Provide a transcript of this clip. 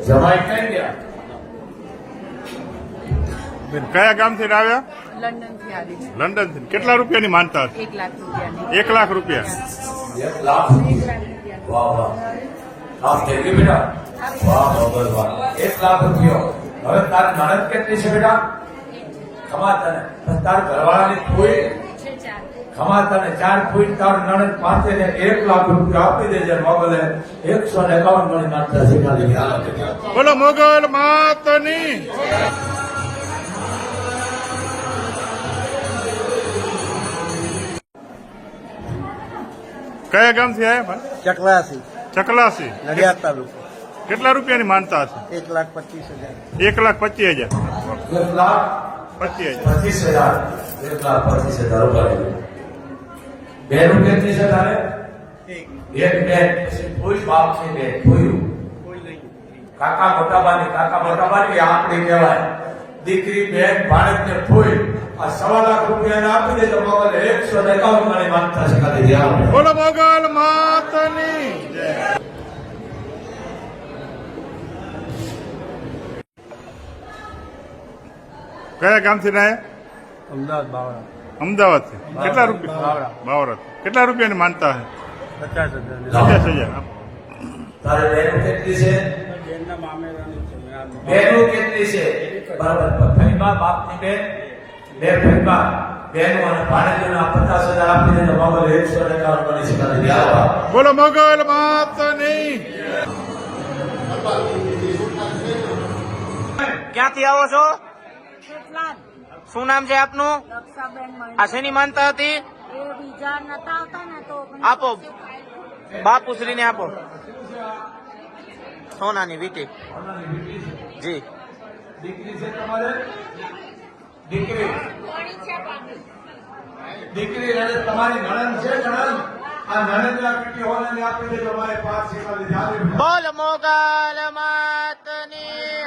જમાઈ કઈ ગયા? કયા ગામથી આવ્યા? લંડન થી આવી છે. લંડન થી. કેટલા રૂપિયાની માનતા હશે? 1 લાખ રૂપિયાની. 1 લાખ રૂપિયા. 1 લાખ. વાહ વાહ. લાખ થઈ ગઈ બેટા. વાહ બાબા વાહ. 1 લાખ રૂપિયો. હવે તારી મહેનત કેટલી છે બેટા? ખમા તને તાર ઘરવાળાની કોઈ ખમા તને 4 ફૂટ તાર નણંદ પાસે ને 1 લાખ રૂપિયા આપી દેજે. મોગલે 151 ગણી માનતા શીખાડી હાલત. બોલો મોગલ માતની. કયા ગામથી આવ્યા ભાઈ? ચકલાસી ચકલાસી. નડિયાદ તાલુકો. કેટલા રૂપિયાની માનતા હશે? 1,25,000. 1,25,000. 1 લાખ 25,000. 1,25,000 રૂપિયા. બેનું કેટલી છે તારે? એક બેન. પછી કોઈ બાપ છે બેન કોઈ કાકા મોટાબાની આપણી કહેવાય. દીકરી બેન ભારત ને ફૂઈ આ 1.25 લાખ રૂપિયા આપી દે તો મોગલ 151 ગણી માનતા શીખાડી દે. બોલો મોગલ માતની. કયા ગામથી આવ્યા? અમદાવાદ બાવળા. અમદાવાદથી. કેટલા રૂપિયા? બાવરા. કેટલા રૂપિયાની માનતા હશે? 50,000. 50,000. તારે બેનું કેટલી છે? બેનના મામેરાની છે. બેનું કેટલી છે? બરાબર. ફઈબા બાપની બેન બે ફઈબા બેનું અને ભાણેજોને 50,000 આપી દે તો મોગલ 151 ગણી શીખાડી દે. બોલો મોગલ માતની. ક્યાંથી આવો છો? શું નામ છે આપનું? આ શેની માનતા હતી? આપો બાપુશ્રીને આપો. સોનાની વીટી. જી. દીકરી છે તમારે? દીકરી અને તમારી નણંદ છે? નણંદ આ નણંદના પીટી હોલને આપી દે તો મારે 5 શીખાડી દે. બોલ મોગલ માતની.